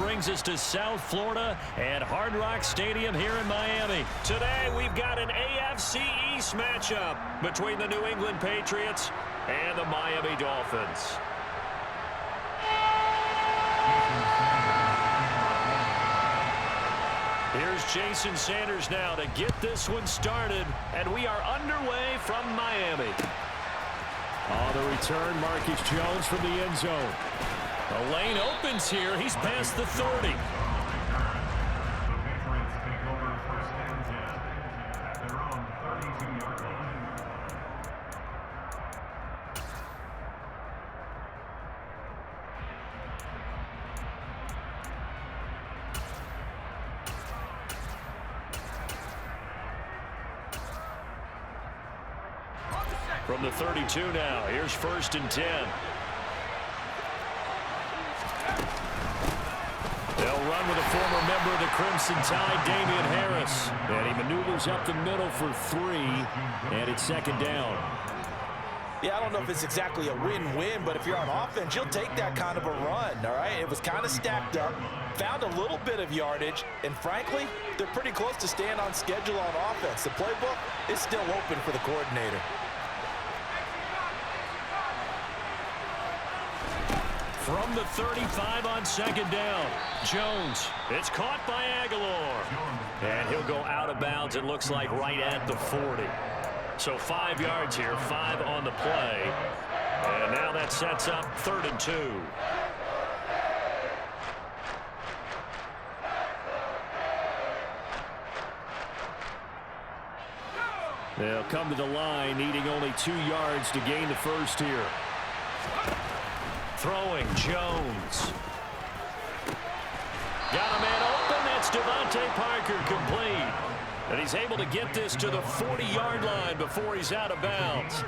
brings us to South Florida and Hard Rock Stadium here in Miami. Today, we've got an AFC East matchup between the New England Patriots and the Miami Dolphins. Here's Jason Sanders now to get this one started, and we are underway from Miami. On the return, Marcus Jones from the end zone. The lane opens here. He's past the 30. From the 32 now, here's 1st and 10. They'll run with a former member of the Crimson Tide, Damian Harris. And he maneuvers up the middle for 3, and it's 2nd down. Yeah, I don't know if it's exactly a win-win, but if you're on offense, you'll take that kind of a run, all right? It was kind of stacked up, found a little bit of yardage, and frankly, they're pretty close to staying on schedule on offense. The playbook is still open for the coordinator. From the 35 on 2nd down, Jones. It's caught by Aguilar. And he'll go out of bounds, it looks like, right at the 40. So 5 yards here, 5 on the play. And now that sets up 3rd and 2. They'll come to the line, needing only 2 yards to gain the first here. Throwing, Jones. Got a man open. That's Devontae Parker, complete. And he's able to get this to the 40-yard line before he's out of bounds.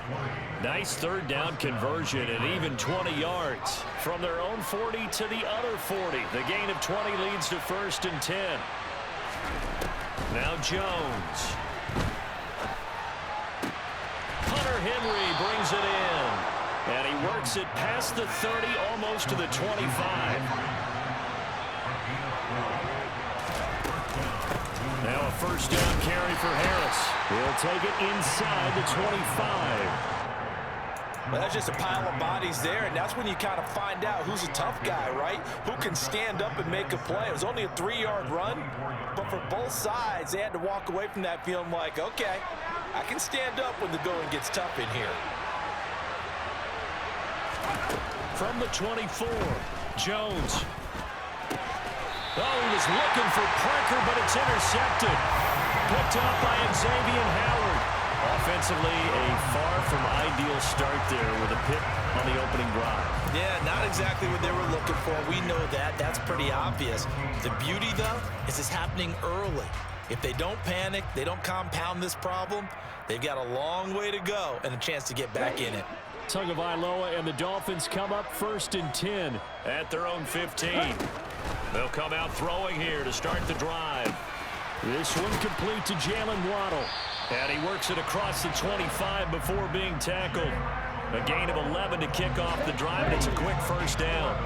Nice 3rd down conversion and even 20 yards. From their own 40 to the other 40. The gain of 20 leads to 1st and 10. Now Jones. Hunter Henry brings it in. And he works it past the 30, almost to the 25. Now a 1st down carry for Harris. He'll take it inside the 25. Well, that's just a pile of bodies there, and that's when you kind of find out who's a tough guy, right? Who can stand up and make a play. It was only a 3-yard run, but for both sides, they had to walk away from that feeling like, okay, I can stand up when the going gets tough in here. From the 24, Jones. Oh, he was looking for Parker, but it's intercepted. Picked up by Xavier Howard. Offensively, a far from ideal start there with a pick on the opening drive. Yeah, not exactly what they were looking for. We know that. That's pretty obvious. The beauty, though, is it's happening early. If they don't panic, they don't compound this problem, they've got a long way to go and a chance to get back in it. Tagovailoa and the Dolphins come up 1st and 10 at their own 15. They'll come out throwing here to start the drive. This one complete to Jalen Waddle. And he works it across the 25 before being tackled. A gain of 11 to kick off the drive, and it's a quick 1st down.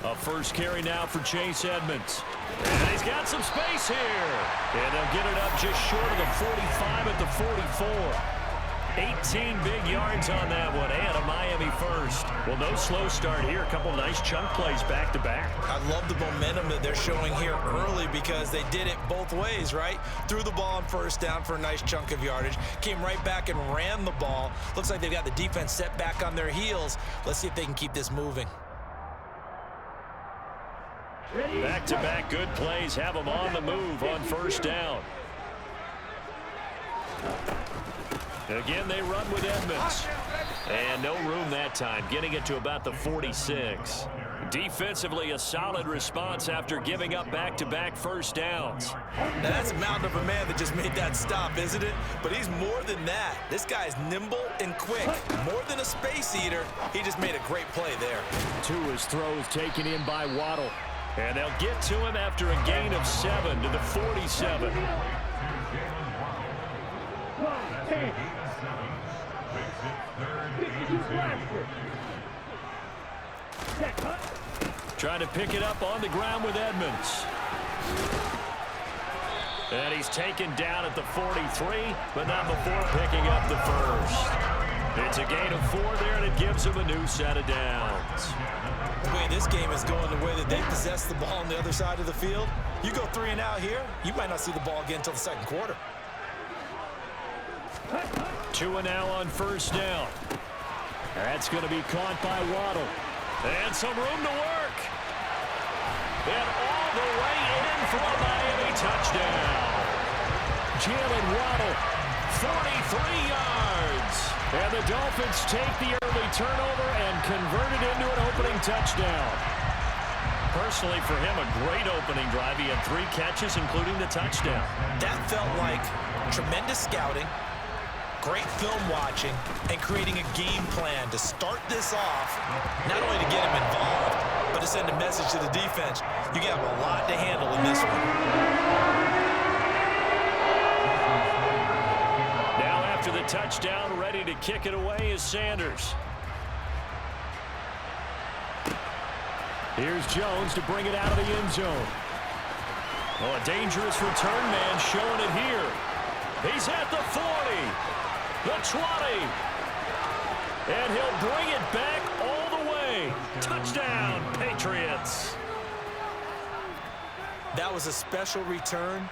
A 1st carry now for Chase Edmonds. And he's got some space here. And they'll get it up just short of the 45 at the 44. 18 big yards on that one, and a Miami 1st. Well, no slow start here. A couple nice chunk plays back-to-back. I love the momentum that they're showing here early because they did it both ways, right? Threw the ball on 1st down for a nice chunk of yardage. Came right back and ran the ball. Looks like they've got the defense set back on their heels. Let's see if they can keep this moving. Back-to-back good plays have them on the move on 1st down. Again, they run with Edmonds. And no room that time, getting it to about the 46. Defensively, a solid response after giving up back-to-back 1st downs. Now, that's a mountain of a man that just made that stop, isn't it? But he's more than that. This guy's nimble and quick. More than a space eater, he just made a great play there. Tua's throws taken in by Waddle. And they'll get to him after a gain of 7 to the 47. Trying to pick it up on the ground with Edmonds. And he's taken down at the 43, but not before picking up the first. It's a gain of 4 there, and it gives him a new set of downs. The way this game is going, the way that they possess the ball on the other side of the field, you go 3 and out here, you might not see the ball again until the second quarter. 2 and now on first down. That's going to be caught by Waddle. And some room to work. And all the way in for a Miami touchdown. Jalen Waddle, 43 yards. And the Dolphins take the early turnover and convert it into an opening touchdown. Personally, for him, a great opening drive. He had 3 catches, including the touchdown. That felt like tremendous scouting, great film watching, and creating a game plan to start this off, not only to get him involved, but to send a message to the defense. You have a lot to handle in this one. Now after the touchdown, ready to kick it away is Sanders. Here's Jones to bring it out of the end zone. Oh, a dangerous return man showing it here. He's at the 40, the 20, and he'll bring it back all the way. Touchdown, Patriots. That was a special return,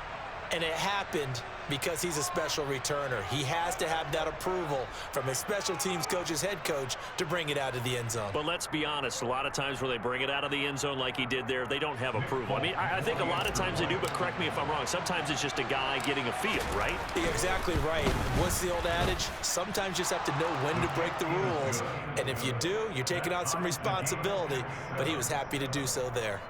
and it happened because he's a special returner. He has to have that approval from his special teams coach's head coach to bring it out of the end zone. But let's be honest, a lot of times when they bring it out of the end zone like he did there, they don't have approval. I mean, I think a lot of times they do, but correct me if I'm wrong. Sometimes it's just a guy getting a feel, right? You're exactly right. What's the old adage? Sometimes you just have to know when to break the rules. And if you do, you're taking on some responsibility. But he was happy to do so there.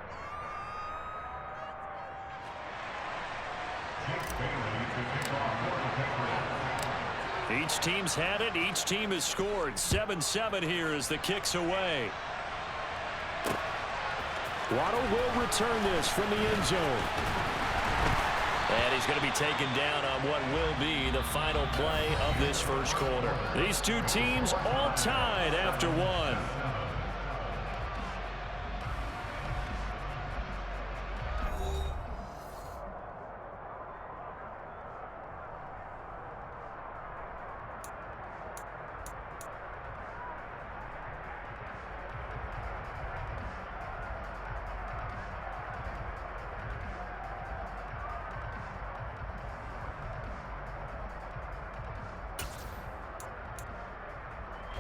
Each team's had it. Each team has scored. 7-7 here as the kick's away. Waddle will return this from the end zone. And he's going to be taken down on what will be the final play of this first quarter. These two teams all tied after 1.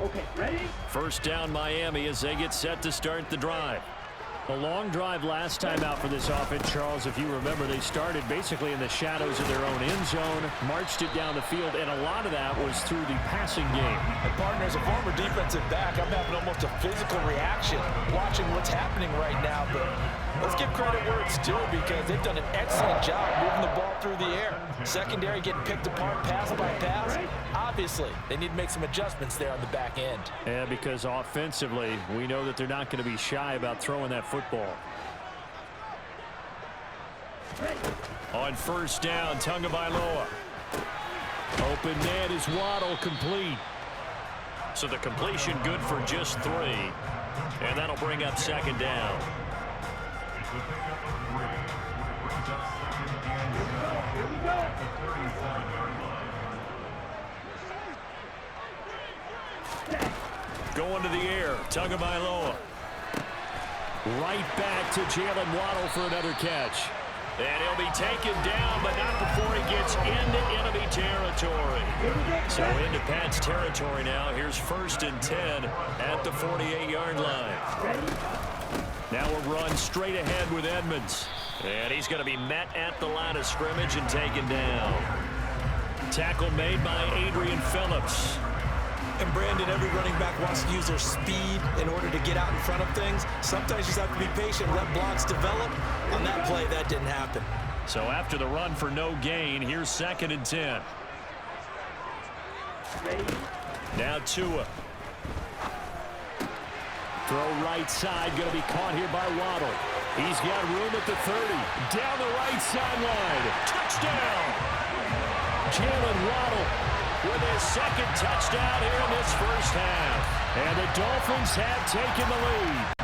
Okay, ready? First down Miami as they get set to start the drive. A long drive last time out for this offense, Charles. If you remember, they started basically in the shadows of their own end zone, marched it down the field, and a lot of that was through the passing game. And partner, as a former defensive back, I'm having almost a physical reaction watching what's happening right now. But let's give credit where it's due because they've done an excellent job moving the ball through the air. Secondary getting picked apart pass by pass. Obviously, they need to make some adjustments there on the back end. Yeah, because offensively, we know that they're not going to be shy about throwing that football. On first down, Tagovailoa. Open net is Waddle, complete. So the completion good for just 3. And that'll bring up second down. Going to the air, Tagovailoa. Right back to Jalen Waddle for another catch. And he'll be taken down, but not before he gets into enemy territory. So into Pat's territory now. Here's 1st and 10 at the 48-yard line. Now a run straight ahead with Edmonds. And he's going to be met at the line of scrimmage and taken down. Tackle made by Adrian Phillips. And Brandon, every running back wants to use their speed in order to get out in front of things. Sometimes you just have to be patient, let blocks develop. On that play, that didn't happen. So after the run for no gain, here's 2nd and 10. Now Tua. Throw right side, going to be caught here by Waddle. He's got room at the 30. Down the right sideline. Touchdown! Jalen Waddle with his second touchdown here in this first half. And the Dolphins have taken the lead.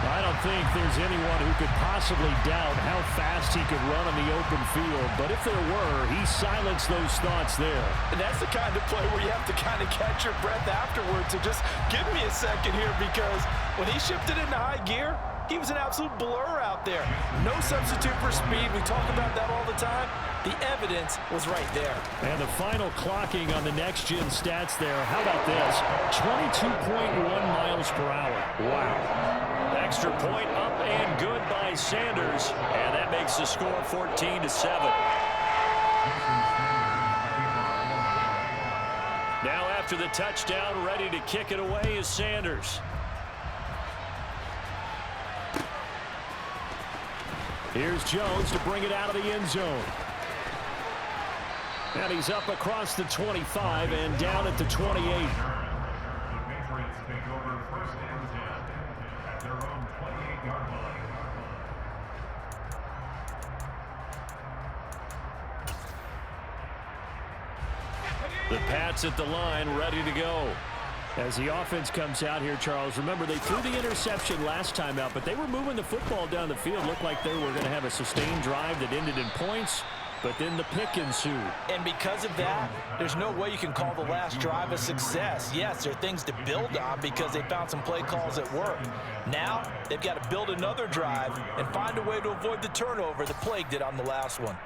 I don't think there's anyone who could possibly doubt how fast he could run on the open field. But if there were, he silenced those thoughts there. And that's the kind of play where you have to kind of catch your breath afterwards. So just give me a second here, because when he shifted into high gear, he was an absolute blur out there. No substitute for speed. We talk about that all the time. The evidence was right there. And the final clocking on the next-gen stats there. How about this? 22.1 miles per hour. Wow. Extra point up and good by Sanders. And that makes the score 14-7. Now after the touchdown, ready to kick it away is Sanders. Here's Jones to bring it out of the end zone. And he's up across the 25 and down at the 28. The Pats at the line, ready to go. As the offense comes out here, Charles, remember they threw the interception last time out, but they were moving the football down the field. Looked like they were going to have a sustained drive that ended in points, but then the pick ensued. And because of that, there's no way you can call the last drive a success. Yes, there are things to build on because they found some play calls that work. Now, they've got to build another drive and find a way to avoid the turnover that plagued it on the last one.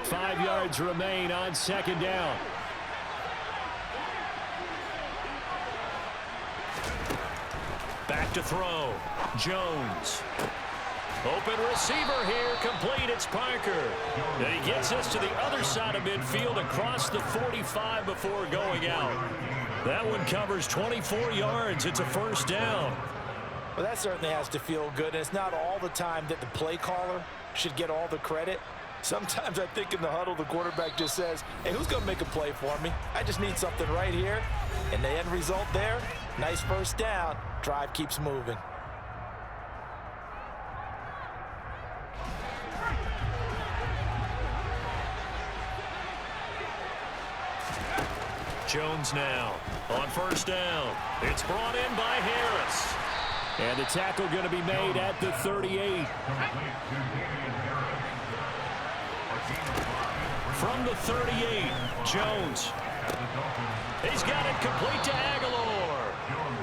5 yards remain on second down. Back to throw. Jones. Open receiver here. Complete. It's Parker. And he gets us to the other side of midfield across the 45 before going out. That one covers 24 yards. It's a first down. Well, that certainly has to feel good. And it's not all the time that the play caller should get all the credit. Sometimes I think in the huddle, the quarterback just says, hey, who's going to make a play for me? I just need something right here. And the end result there, nice first down. Drive keeps moving. Jones now on first down. It's brought in by Harris. And the tackle going to be made at the 38. From the 38, Jones. He's got it complete to Aguilar.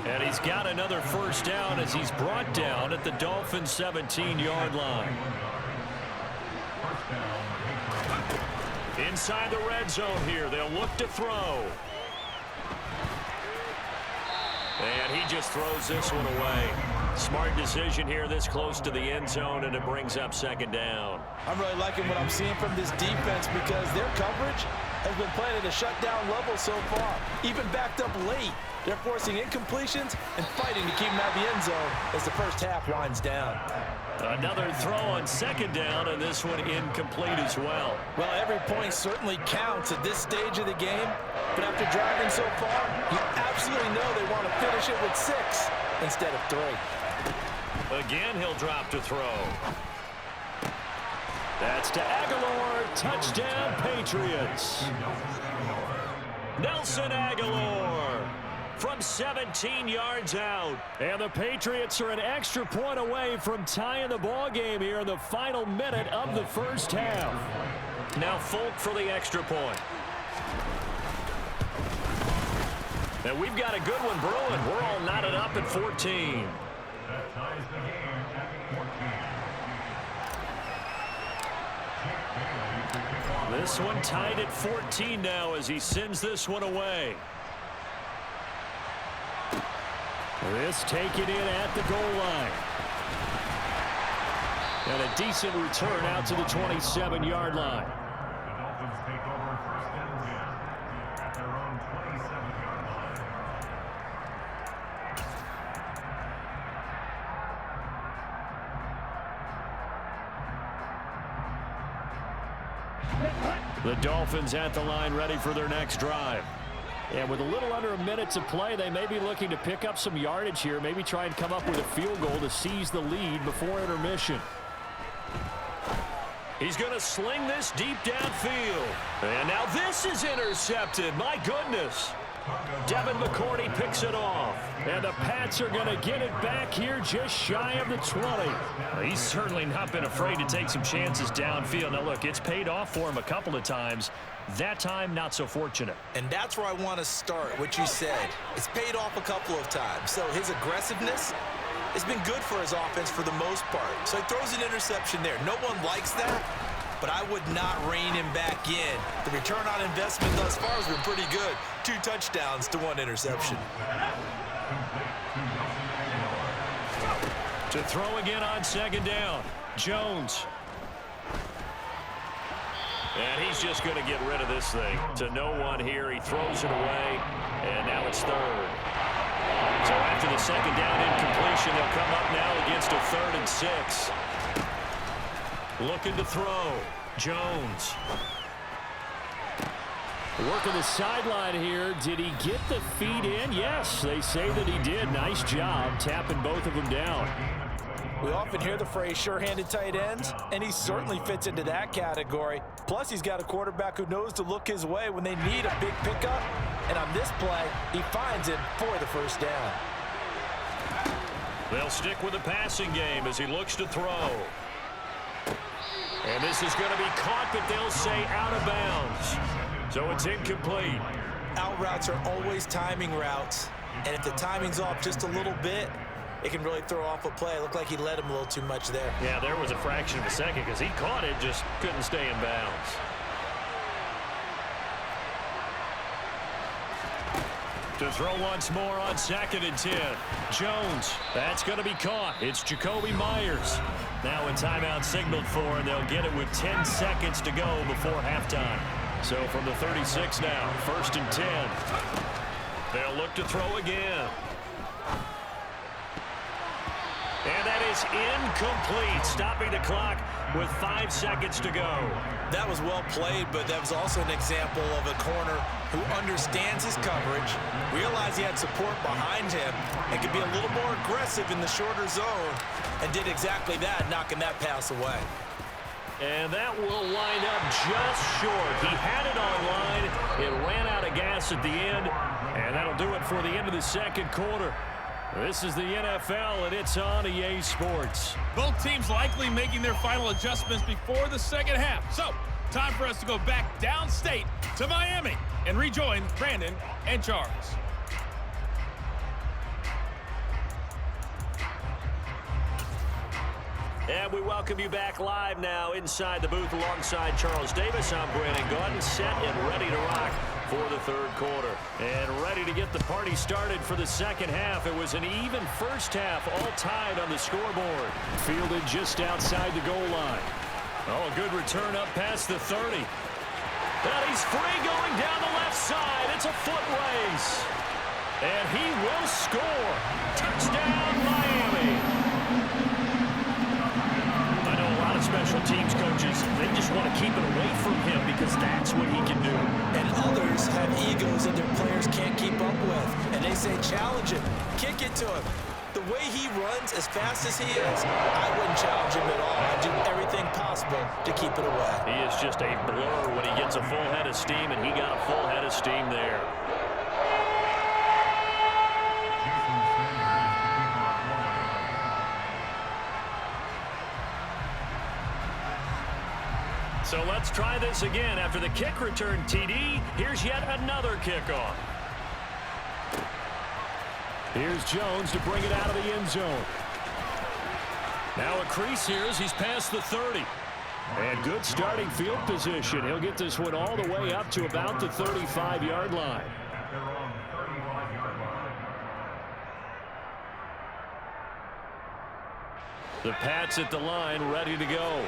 And he's got another first down as he's brought down at the Dolphins' 17-yard line. Inside the red zone here, they'll look to throw. And he just throws this one away. Smart decision here this close to the end zone, and it brings up second down. I'm really liking what I'm seeing from this defense because their coverage has been playing at a shutdown level so far. Even backed up late, they're forcing incompletions and fighting to keep them out of the end zone as the first half winds down. Another throw on second down, and this one incomplete as well. Well, every point certainly counts at this stage of the game, but after driving so far, you absolutely know they want to finish it with 6 instead of 3. Again, he'll drop to throw. That's to Aguilar. Touchdown, Patriots. Nelson Aguilar from 17 yards out. And the Patriots are an extra point away from tying the ball game here in the final minute of the first half. Now Folk for the extra point. And we've got a good one brewing. We're all knotted up at 14. That ties the game at 14. This one tied at 14 now as he sends this one away. This taken in at the goal line. And a decent return out to the 27-yard line. The Dolphins take over first and 10 at their own 27-yard line. The Dolphins at the line ready for their next drive. And with a little under a minute to play, they may be looking to pick up some yardage here, maybe try and come up with a field goal to seize the lead before intermission. He's going to sling this deep downfield. And now this is intercepted. My goodness. Devin McCourty picks it off. And the Pats are going to get it back here just shy of the 20. Well, he's certainly not been afraid to take some chances downfield. Now, look, it's paid off for him a couple of times. That time, not so fortunate. And that's where I want to start, what you said. It's paid off a couple of times. So his aggressiveness has been good for his offense for the most part. So he throws an interception there. No one likes that, but I would not rein him back in. The return on investment thus far has been pretty good. 2 touchdowns to 1 interception. To throw again on 2nd down. Jones. And he's just going to get rid of this thing. To no one here. He throws it away. And now it's 3rd. So after the 2nd down incompletion, they'll come up now against a 3rd and 6. Looking to throw. Jones. Working the sideline here. Did he get the feet in? Yes, they say that he did. Nice job tapping both of them down. We often hear the phrase sure-handed tight ends, and he certainly fits into that category. Plus, he's got a quarterback who knows to look his way when they need a big pickup. And on this play, he finds it for the 1st down. They'll stick with the passing game as he looks to throw. And this is going to be caught, but they'll say out of bounds. So it's incomplete. Out routes are always timing routes. And if the timing's off just a little bit, it can really throw off a play. It looked like he led him a little too much there. Yeah, there was a fraction of a second because he caught it, just couldn't stay in bounds. To throw once more on 2nd and 10. Jones, that's going to be caught. It's Jacoby Myers. Now a timeout signaled for, and they'll get it with 10 seconds to go before halftime. So from the 36 now, 1st and 10. They'll look to throw again. And that is incomplete, stopping the clock with 5 seconds to go. That was well played, but that was also an example of a corner who understands his coverage, realized he had support behind him, and could be a little more aggressive in the shorter zone, and did exactly that, knocking that pass away. And that will wind up just short. He had it on line. It ran out of gas at the end, and that'll do it for the end of the 2nd quarter. This is the NFL, and it's on EA Sports. Both teams likely making their final adjustments before the 2nd half. So, time for us to go back downstate to Miami and rejoin Brandon and Charles. And we welcome you back live now inside the booth alongside Charles Davis. I'm Brandon Gaudin, set and ready to rock for the 3rd quarter. And ready to get the party started for the 2nd half. It was an even 1st half, all tied on the scoreboard. Fielded just outside the goal line. Oh, a good return up past the 30. And he's free going down the left side. It's a foot race. And he will score. Touchdown, Miami. Special teams coaches, they just want to keep it away from him because that's what he can do. And others have egos that their players can't keep up with. And they say, challenge him, kick it to him. The way he runs as fast as he is, I wouldn't challenge him at all. I'd do everything possible to keep it away. He is just a blur when he gets a full head of steam, and he got a full head of steam there. So let's try this again. After the kick return TD, here's yet another kickoff. Here's Jones to bring it out of the end zone. Now a crease here as he's past the 30. And good starting field position. He'll get this one all the way up to about the 35-yard line. The Pats at the line, ready to go.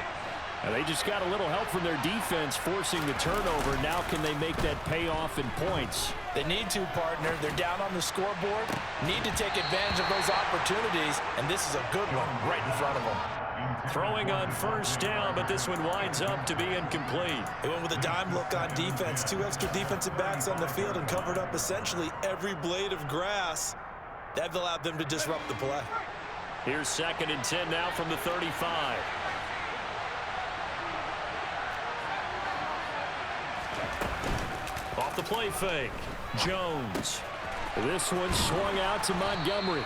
And they just got a little help from their defense forcing the turnover. Now can they make that pay off in points? They need to, partner. They're down on the scoreboard. Need to take advantage of those opportunities. And this is a good one right in front of them. Throwing on 1st down, but this one winds up to be incomplete. They went with a dime look on defense. 2 extra defensive backs on the field and covered up essentially every blade of grass. That allowed them to disrupt the play. Here's 2nd and 10 now from the 35. off the play fake. Jones. This one swung out to Montgomery.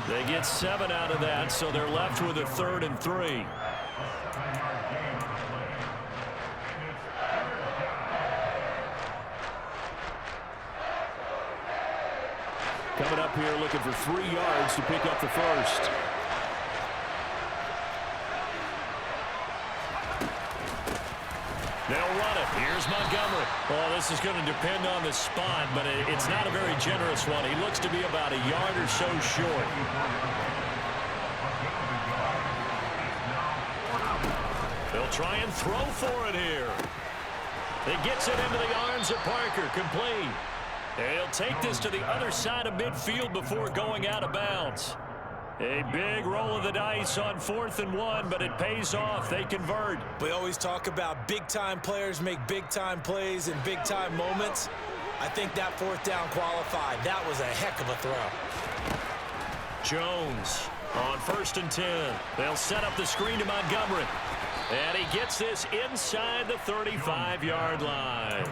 They get 7 out of that, so they're left with a 3rd and 3. Coming up here looking for 3 yards to pick up the first. They'll run it. Here's Montgomery. Well, this is going to depend on the spot, but it's not a very generous one. He looks to be about a yard or so short. They'll try and throw for it here. It gets it into the arms of Parker. Complete. He'll take this to the other side of midfield before going out of bounds. A big roll of the dice on 4th and 1, but it pays off. They convert. We always talk about big-time players make big-time plays in big-time moments. I think that 4th down qualified. That was a heck of a throw. Jones on 1st and 10. They'll set up the screen to Montgomery. And he gets this inside the 35-yard line.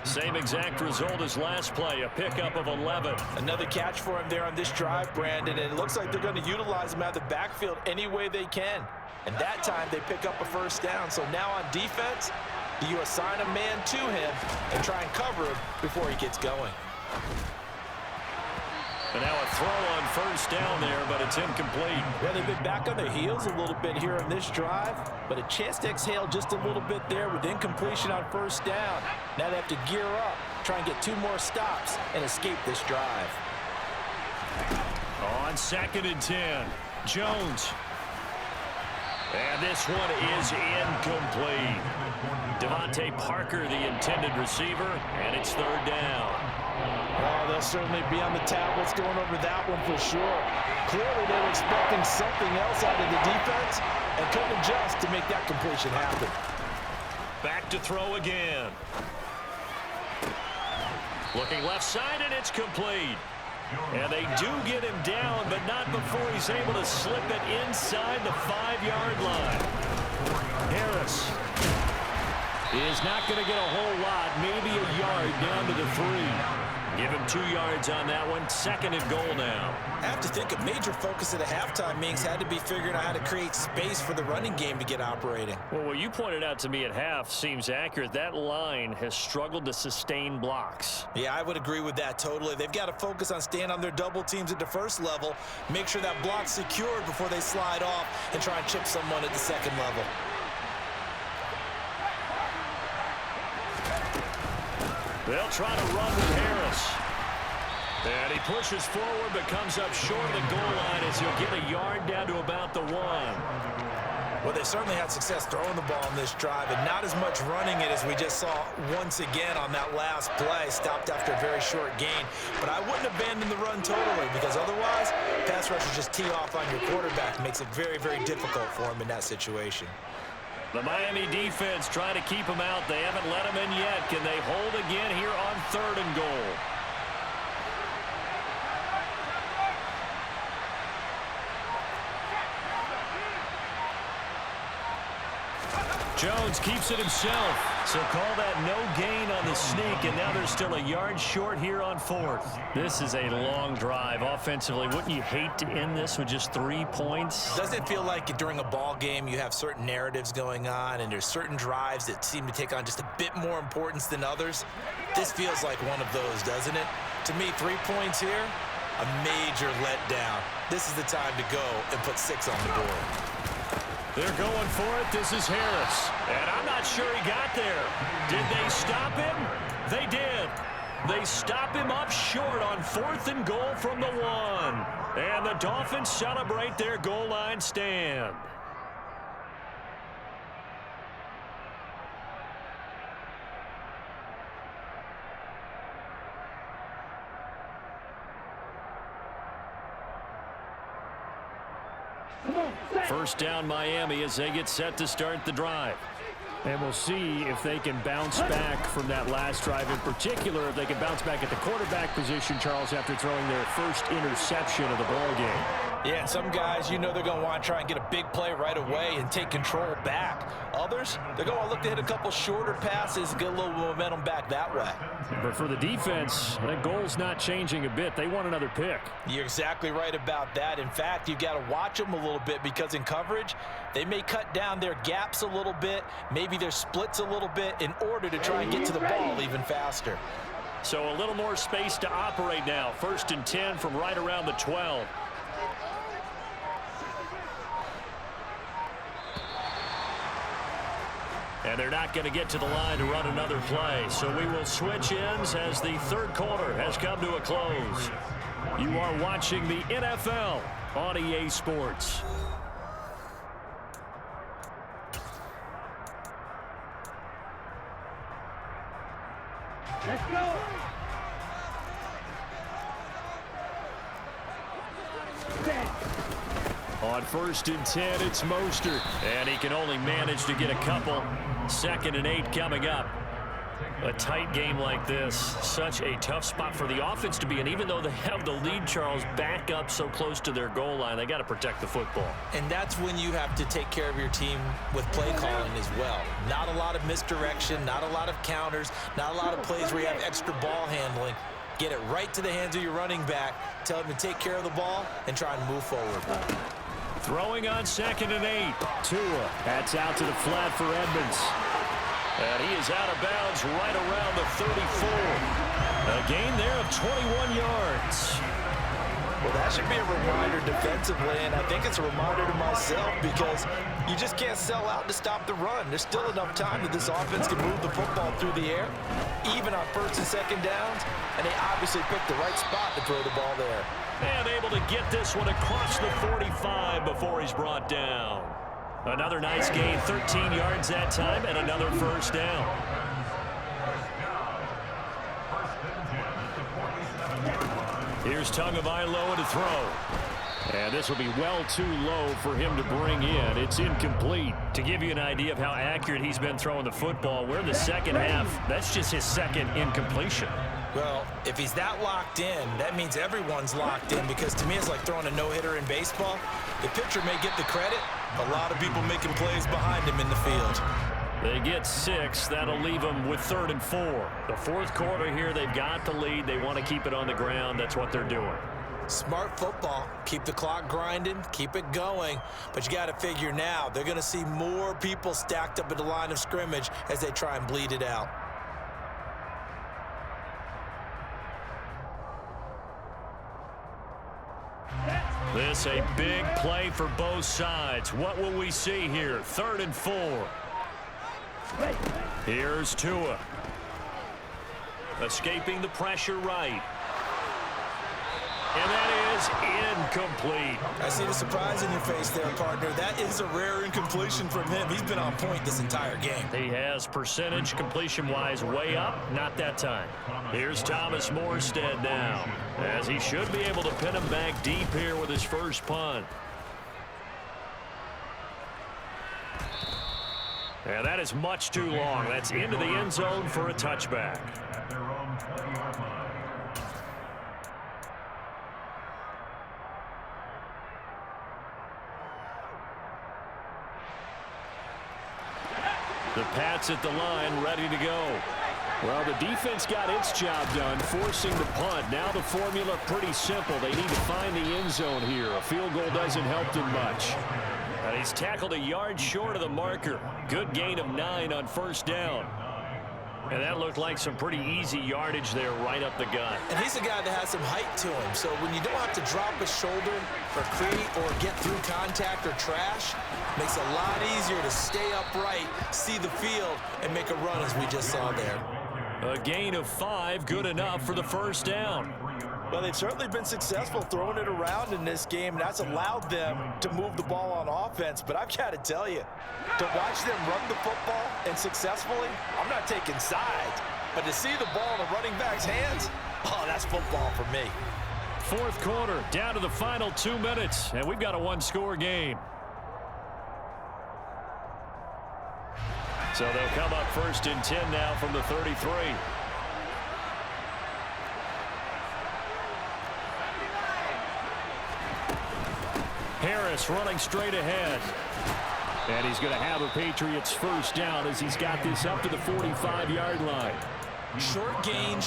Same exact result as last play, a pickup of 11. Another catch for him there on this drive, Brandon, and it looks like they're going to utilize him out of the backfield any way they can. And that time they pick up a 1st down. So now on defense, you assign a man to him and try and cover him before he gets going. And now a throw on 1st down there, but it's incomplete. Well, they've been back on their heels a little bit here on this drive, but a chance to exhale just a little bit there with incompletion on 1st down. Now they have to gear up, try and get 2 more stops and escape this drive. On 2nd and 10, Jones. And this one is incomplete. Devontae Parker, the intended receiver, and it's 3rd down. Oh, they'll certainly be on the tablets going over that one for sure. Clearly, they were expecting something else out of the defense and couldn't adjust to make that completion happen. Back to throw again. Looking left side, and it's complete. And they do get him down, but not before he's able to slip it inside the 5-yard line. Harris is not going to get a whole lot, maybe a yard down to the 3. Give him 2 yards on that one. 2nd and goal now. I have to think a major focus at a halftime means had to be figuring out how to create space for the running game to get operating. Well, what you pointed out to me at half seems accurate. That line has struggled to sustain blocks. Yeah, I would agree with that totally. They've got to focus on staying on their double teams at the 1st level, make sure that block's secured before they slide off and try and chip someone at the 2nd level. They'll try to run with Harris. And he pushes forward but comes up short of the goal line as he'll get a yard down to about the 1. Well, they certainly had success throwing the ball on this drive and not as much running it as we just saw once again on that last play. Stopped after a very short gain. But I wouldn't abandon the run totally because otherwise, pass rushers just tee off on your quarterback. Makes it very, very difficult for him in that situation. The Miami defense trying to keep him out. They haven't let him in yet. Can they hold again here on 3rd and goal? Jones keeps it himself. So call that no gain on the sneak, and now they're still a yard short here on 4th. This is a long drive offensively. Wouldn't you hate to end this with just 3 points? Doesn't it feel like during a ball game you have certain narratives going on and there's certain drives that seem to take on just a bit more importance than others? This feels like one of those, doesn't it? To me, 3 points here, a major letdown. This is the time to go and put 6 on the board. They're going for it. This is Harris. And I'm not sure he got there. Did they stop him? They did. They stop him up short on 4th and goal from the 1. And the Dolphins celebrate their goal line stand. First down Miami as they get set to start the drive. And we'll see if they can bounce back from that last drive. In particular, if they can bounce back at the quarterback position, Charles, after throwing their first interception of the ball game. Yeah, and some guys, you know they're going to want to try and get a big play right away and take control back. Others, they're going to look to hit a couple shorter passes and get a little momentum back that way. But for the defense, that goal's not changing a bit. They want another pick. You're exactly right about that. In fact, you've got to watch them a little bit because in coverage, they may cut down their gaps a little bit, maybe their splits a little bit in order to try and get to the ball even faster. So a little more space to operate now. 1st and 10 from right around the 12. And they're not going to get to the line to run another play. So we will switch ends as the 3rd quarter has come to a close. You are watching the NFL on EA Sports. Let's go. On 1st and 10, it's Mostert. And he can only manage to get a couple. 2nd and 8 coming up. A tight game like this, such a tough spot for the offense to be in. Even though they have the lead, Charles, back up so close to their goal line, they got to protect the football. And that's when you have to take care of your team with play calling as well. Not a lot of misdirection, not a lot of counters, not a lot of plays where you have extra ball handling. Get it right to the hands of your running back, tell him to take care of the ball, and try and move forward. Throwing on 2nd and 8. Tua. That's out to the flat for Edmonds. And he is out of bounds right around the 34. A gain there of 21 yards. Well, that should be a reminder defensively, and I think it's a reminder to myself because you just can't sell out to stop the run. There's still enough time that this offense can move the football through the air, even on 1st and 2nd downs, and they obviously picked the right spot to throw the ball there. And able to get this one across the 45 before he's brought down. Another nice gain, 13 yards that time, and another 1st down. Here's Tagovailoa to throw. And this will be well too low for him to bring in. It's incomplete. To give you an idea of how accurate he's been throwing the football, we're in the 2nd half. That's just his 2nd incompletion. Well, if he's that locked in, that means everyone's locked in because to me it's like throwing a no-hitter in baseball. The pitcher may get the credit, a lot of people making plays behind him in the field. They get 6. That'll leave them with 3rd and 4. The 4th quarter here, they've got the lead. They want to keep it on the ground. That's what they're doing. Smart football. Keep the clock grinding. Keep it going. But you got to figure now, they're going to see more people stacked up at the line of scrimmage as they try and bleed it out. This a big play for both sides. What will we see here? 3rd and 4. Here's Tua. Escaping the pressure right. And that is incomplete. I see the surprise in your face there, partner. That is a rare incompletion from him. He's been on point this entire game. He has percentage completion-wise way up. Not that time. Here's Thomas Morstead now, as he should be able to pin him back deep here with his first punt. And that is much too long. That's into the end zone for a touchback. At their own 20-yard line. The Pats at the line, ready to go. Well, the defense got its job done, forcing the punt. Now the formula pretty simple. They need to find the end zone here. A field goal doesn't help them much. And he's tackled a yard short of the marker. Good gain of 9 on 1st down. And that looked like some pretty easy yardage there right up the gut. And he's a guy that has some height to him. So when you don't have to drop a shoulder or create or get through contact or trash, makes it a lot easier to stay upright, see the field, and make a run as we just saw there. A gain of 5, good enough for the 1st down. Well, they've certainly been successful throwing it around in this game, and that's allowed them to move the ball on offense. But I've got to tell you, to watch them run the football and successfully, I'm not taking sides, but to see the ball in a running back's hands, oh, that's football for me. 4th quarter, down to the final 2 minutes, and we've got a one-score game. So they'll come up 1st and 10 now from the 33. Harris running straight ahead. And he's going to have a Patriots first down as he's got this up to the 45-yard line. Short gain,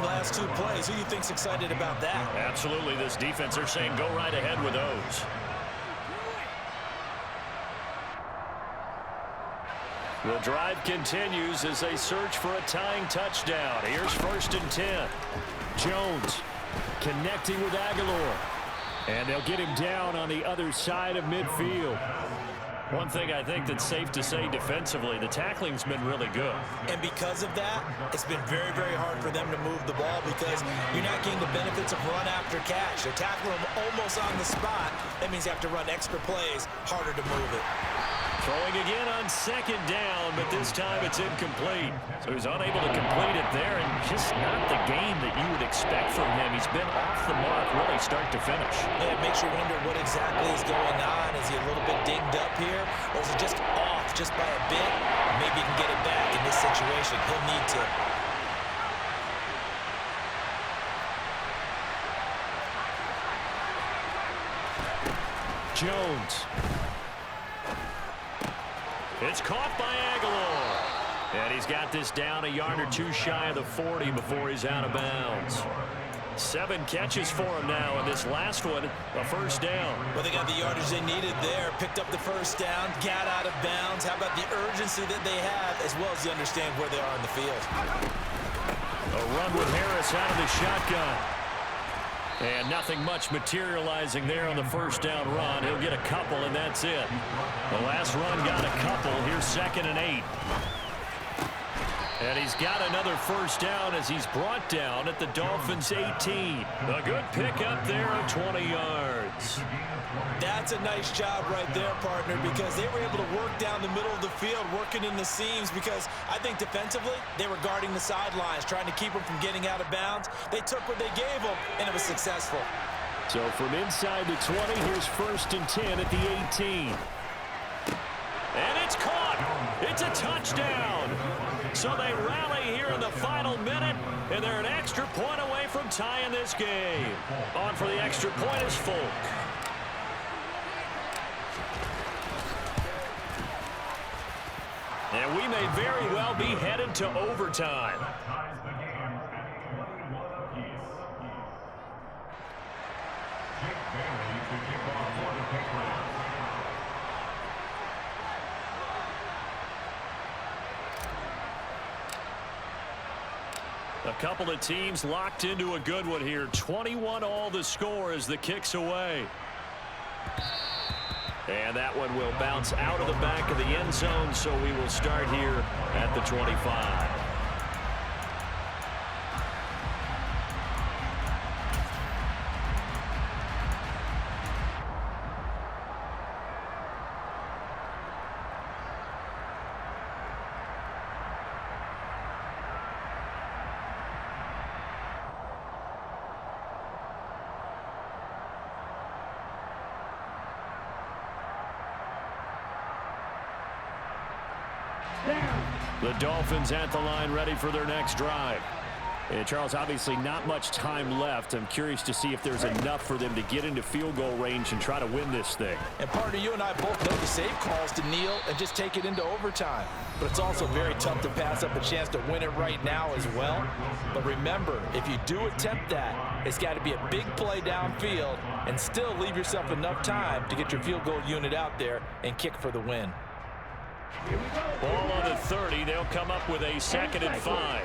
last 2 plays. Who do you think's excited about that? Absolutely. This defense, they're saying go right ahead with those. The drive continues as they search for a tying touchdown. Here's 1st and 10. Jones connecting with Aguilar. And they'll get him down on the other side of midfield. One thing I think that's safe to say defensively, the tackling's been really good. And because of that, it's been very, very hard for them to move the ball because you're not getting the benefits of run after catch. They tackle him almost on the spot. That means you have to run extra plays, harder to move it. Throwing again on 2nd down, but this time it's incomplete. So he's unable to complete it there, and just not the game that you would expect from him. He's been off the mark really start to finish. Yeah, it makes you wonder what exactly is going on. Is he a little bit dinged up here, or is he just off just by a bit? Maybe he can get it back in this situation. He'll need to. Jones. It's caught by Aguilar. And he's got this down a yard or 2 shy of the 40 before he's out of bounds. 7 catches for him now, and this last one, a first down. Well, they got the yardage they needed there, picked up the first down, got out of bounds. How about the urgency that they have, as well as they understand where they are in the field. A run with Harris out of the shotgun. And nothing much materializing there on the first down run. He'll get a couple, and that's it. The last run got a couple. Here's 2nd and 8. And he's got another first down as he's brought down at the Dolphins' 18. A good pickup there of 20 yards. That's a nice job right there, partner, because they were able to work down the middle of the field, working in the seams, because I think defensively they were guarding the sidelines, trying to keep them from getting out of bounds. They took what they gave them, and it was successful. So from inside the 20, here's 1st and 10 at the 18. And it's caught. It's a touchdown. So they rally here in the final minute, and they're an extra point away from tying this game. On for the extra point is Folk. And we may very well be headed to overtime. Ties the game at 21 apiece. Jake Bailey to kick off for the Patriots. A couple of teams locked into a good one here. 21 all the score as the kick's away. And that one will bounce out of the back of the end zone, so we will start here at the 25. The Dolphins at the line, ready for their next drive. And Charles, obviously not much time left. I'm curious to see if there's enough for them to get into field goal range and try to win this thing. And partner, you and I both know the safe calls to kneel and just take it into overtime. But it's also very tough to pass up a chance to win it right now as well. But remember, if you do attempt that, it's got to be a big play downfield and still leave yourself enough time to get your field goal unit out there and kick for the win. Ball on the 30. They'll come up with a 2nd and 5.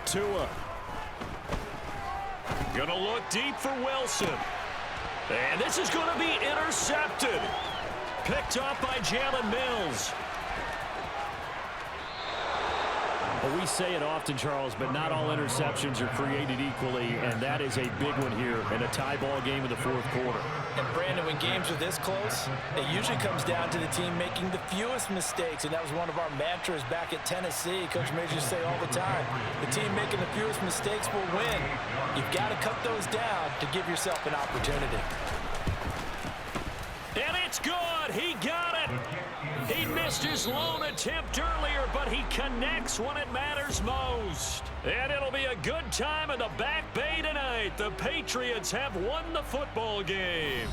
Tua. Gonna look deep for Wilson. And this is gonna be intercepted. Picked off by Jalen Mills. Well, we say it often, Charles, but not all interceptions are created equally, and that is a big one here in a tie ball game in the 4th quarter. And Brandon, when games are this close, it usually comes down to the team making the fewest mistakes, and that was one of our mantras back at Tennessee. Coach Major used to say all the time, the team making the fewest mistakes will win. You've got to cut those down to give yourself an opportunity. And it's good. He got it. He Missed his lone attempt earlier, but he connects when it matters most. And it'll be a good time in the Back Bay tonight. The Patriots have won the football game.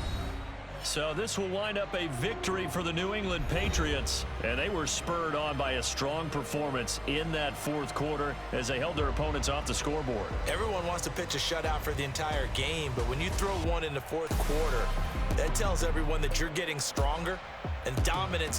So this will wind up a victory for the New England Patriots. And they were spurred on by a strong performance in that fourth quarter as they held their opponents off the scoreboard. Everyone wants to pitch a shutout for the entire game, but when you throw one in the fourth quarter, that tells everyone that you're getting stronger, and dominance is